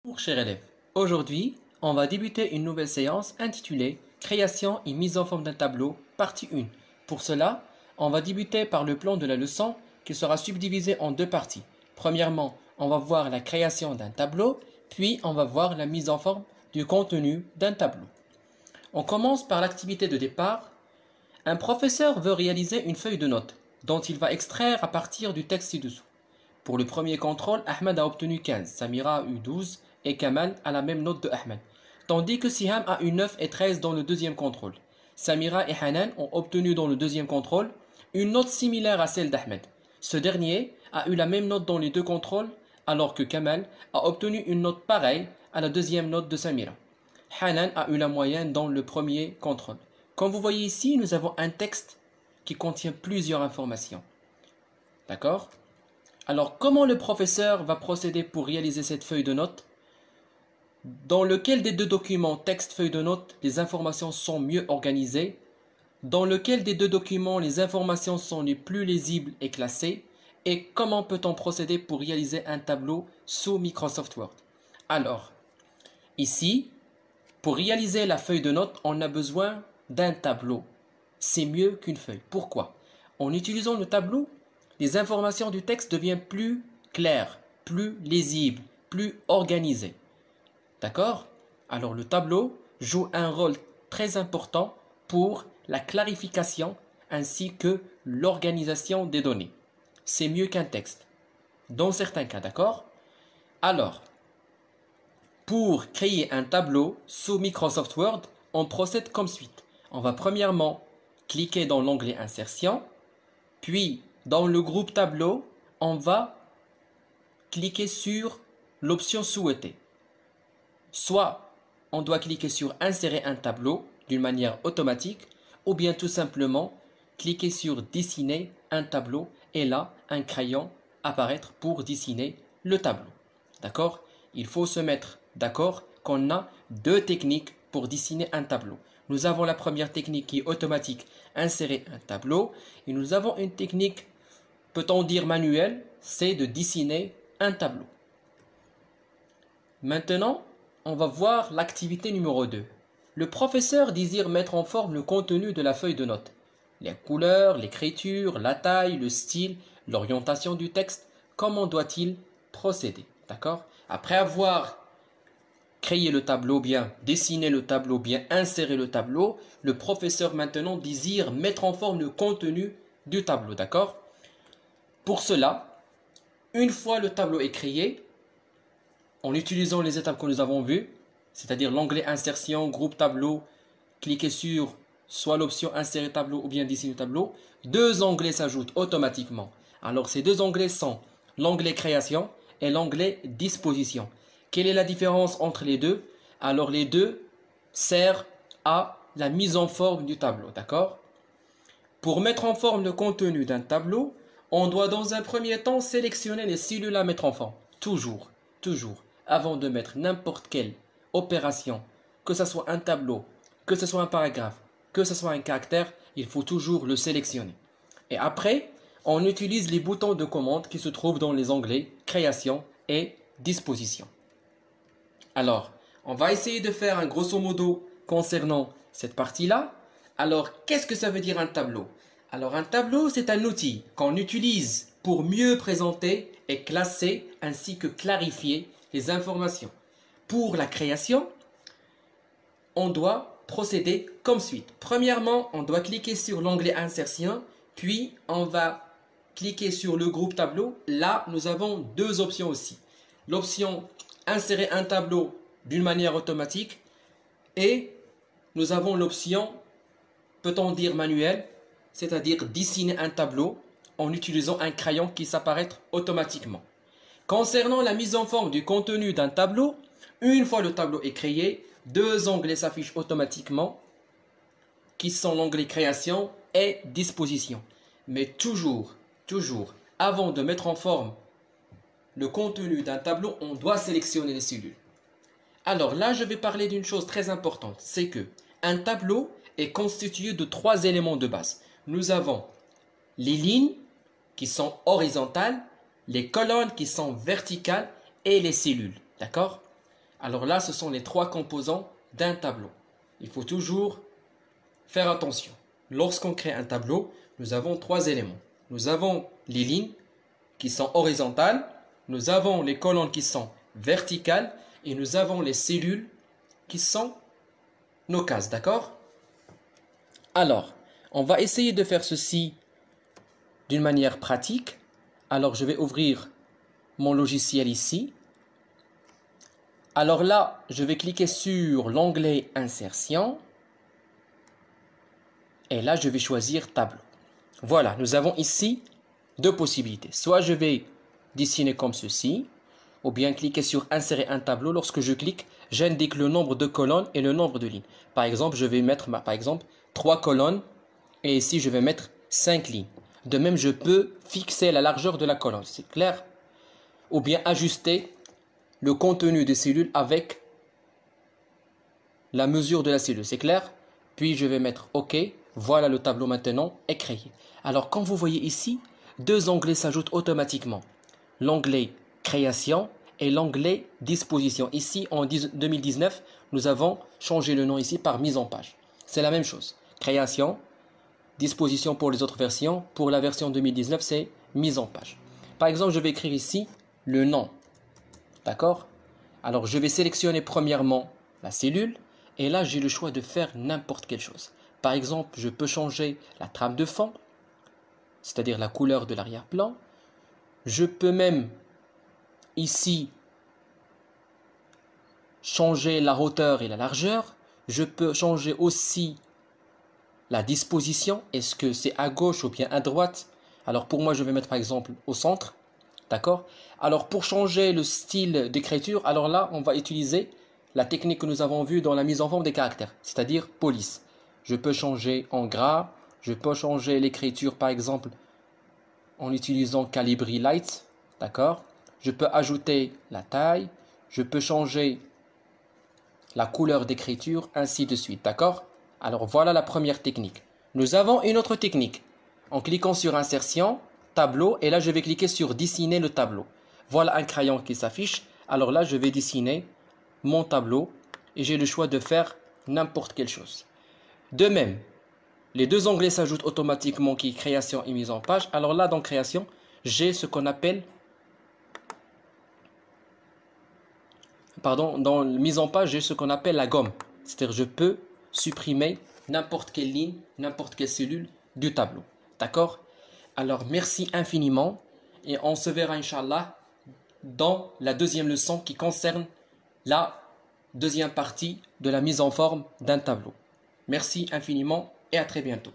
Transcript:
Bonjour chers élèves, aujourd'hui on va débuter une nouvelle séance intitulée Création et mise en forme d'un tableau, partie 1. Pour cela, on va débuter par le plan de la leçon qui sera subdivisé en deux parties. Premièrement, on va voir la création d'un tableau, puis on va voir la mise en forme du contenu d'un tableau. On commence par l'activité de départ. Un professeur veut réaliser une feuille de notes dont il va extraire à partir du texte ci-dessous. Pour le premier contrôle, Ahmed a obtenu 15, Samira a eu 12 et Kamal a la même note de Ahmed. Tandis que Siham a eu 9 et 13 dans le deuxième contrôle. Samira et Hanan ont obtenu dans le deuxième contrôle une note similaire à celle d'Ahmed. Ce dernier a eu la même note dans les deux contrôles alors que Kamal a obtenu une note pareille à la deuxième note de Samira. Hanan a eu la moyenne dans le premier contrôle. Comme vous voyez ici, nous avons un texte qui contient plusieurs informations. D'accord ? Alors, comment le professeur va procéder pour réaliser cette feuille de notes? Dans lequel des deux documents, texte, feuille de notes, les informations sont mieux organisées? Dans lequel des deux documents, les informations sont les plus lisibles et classées? Et comment peut-on procéder pour réaliser un tableau sous Microsoft Word? Alors, ici, pour réaliser la feuille de notes, on a besoin d'un tableau. C'est mieux qu'une feuille. Pourquoi? En utilisant le tableau, les informations du texte deviennent plus claires, plus lisibles, plus organisées. D'accord? Alors le tableau joue un rôle très important pour la clarification ainsi que l'organisation des données. C'est mieux qu'un texte, dans certains cas, d'accord? Alors, pour créer un tableau sous Microsoft Word, on procède comme suit. On va premièrement cliquer dans l'onglet Insertion, puis dans le groupe Tableau, on va cliquer sur l'option souhaitée. Soit on doit cliquer sur Insérer un tableau d'une manière automatique, ou bien tout simplement cliquer sur Dessiner un tableau et là, un crayon apparaître pour dessiner le tableau. D'accord? Il faut se mettre d'accord qu'on a deux techniques pour dessiner un tableau. Nous avons la première technique qui est automatique, insérer un tableau, et nous avons une technique, peut-on dire manuelle, c'est de dessiner un tableau. Maintenant, on va voir l'activité numéro 2. Le professeur désire mettre en forme le contenu de la feuille de notes. Les couleurs, l'écriture, la taille, le style, l'orientation du texte. Comment doit-il procéder? D'accord? Après avoir créé le tableau bien, dessiné le tableau bien, inséré le tableau, le professeur maintenant désire mettre en forme le contenu du tableau. D'accord? Pour cela, une fois le tableau est créé, en utilisant les étapes que nous avons vues, c'est-à-dire l'onglet Insertion, groupe Tableau, cliquez sur soit l'option Insérer tableau ou bien Dessiner tableau, deux onglets s'ajoutent automatiquement. Alors ces deux onglets sont l'onglet Création et l'onglet Disposition. Quelle est la différence entre les deux? Alors les deux servent à la mise en forme du tableau, d'accord? Pour mettre en forme le contenu d'un tableau, on doit dans un premier temps sélectionner les cellules à mettre en forme. Toujours, avant de mettre n'importe quelle opération, que ce soit un tableau, que ce soit un paragraphe, que ce soit un caractère, il faut toujours le sélectionner. Et après, on utilise les boutons de commande qui se trouvent dans les onglets Création et Disposition. Alors, on va essayer de faire un grosso modo concernant cette partie-là. Alors, qu'est-ce que ça veut dire un tableau? Alors, un tableau, c'est un outil qu'on utilise pour mieux présenter et classer ainsi que clarifier les informations. Pour la création, on doit procéder comme suit. Premièrement, on doit cliquer sur l'onglet Insertion, puis on va cliquer sur le groupe Tableau. Là, nous avons deux options aussi. L'option Insérer un tableau d'une manière automatique et nous avons l'option, peut-on dire manuelle, c'est-à-dire dessiner un tableau en utilisant un crayon qui s'apparaît automatiquement. Concernant la mise en forme du contenu d'un tableau, une fois le tableau est créé, deux onglets s'affichent automatiquement qui sont l'onglet Création et Disposition. Mais toujours, avant de mettre en forme le contenu d'un tableau, on doit sélectionner les cellules. Alors là, je vais parler d'une chose très importante, c'est que un tableau est constitué de trois éléments de base. Nous avons les lignes qui sont horizontales, les colonnes qui sont verticales et les cellules. D'accord? Alors là, ce sont les trois composants d'un tableau. Il faut toujours faire attention. Lorsqu'on crée un tableau, nous avons trois éléments. Nous avons les lignes qui sont horizontales, nous avons les colonnes qui sont verticales et nous avons les cellules qui sont nos cases, d'accord? Alors, on va essayer de faire ceci d'une manière pratique. Alors, je vais ouvrir mon logiciel ici. Alors là, je vais cliquer sur l'onglet Insertion. Et là, je vais choisir Tableau. Voilà, nous avons ici deux possibilités. Soit je vais dessiner comme ceci, ou bien cliquer sur Insérer un tableau. Lorsque je clique, j'indique le nombre de colonnes et le nombre de lignes. Par exemple, je vais mettre 3 colonnes et ici, je vais mettre 5 lignes. De même, je peux fixer la largeur de la colonne, c'est clair? Ou bien ajuster le contenu des cellules avec la mesure de la cellule, c'est clair? Puis je vais mettre OK. Voilà, le tableau maintenant est créé. Alors, comme vous voyez ici, deux onglets s'ajoutent automatiquement. L'onglet Création et l'onglet Disposition. Ici, en 2019, nous avons changé le nom ici par Mise en page. C'est la même chose. Création, Disposition pour les autres versions. Pour la version 2019, c'est Mise en page. Par exemple, je vais écrire ici le nom. D'accord? Alors, je vais sélectionner premièrement la cellule. Et là, j'ai le choix de faire n'importe quelle chose. Par exemple, je peux changer la trame de fond, c'est-à-dire la couleur de l'arrière-plan. Je peux même, ici, changer la hauteur et la largeur. Je peux changer aussi la disposition. Est-ce que c'est à gauche ou bien à droite? Alors, pour moi, je vais mettre par exemple au centre. D'accord? Alors, pour changer le style d'écriture, alors là, on va utiliser la technique que nous avons vue dans la mise en forme des caractères, c'est-à-dire police. Je peux changer en gras, je peux changer l'écriture par exemple en utilisant Calibri Light, d'accord? Je peux ajouter la taille, je peux changer la couleur d'écriture, ainsi de suite, d'accord? Alors voilà la première technique. Nous avons une autre technique. En cliquant sur Insertion, Tableau, et là je vais cliquer sur Dessiner le tableau. Voilà un crayon qui s'affiche. Alors là je vais dessiner mon tableau et j'ai le choix de faire n'importe quelle chose. De même, les deux onglets s'ajoutent automatiquement qui est Création et Mise en page. Alors là dans Création, j'ai ce qu'on appelle, dans Mise en page, j'ai ce qu'on appelle la gomme. C'est-à-dire je peux supprimer n'importe quelle ligne, n'importe quelle cellule du tableau. D'accord? Alors merci infiniment et on se verra Inch'Allah dans la deuxième leçon qui concerne la deuxième partie de la mise en forme d'un tableau. Merci infiniment et à très bientôt.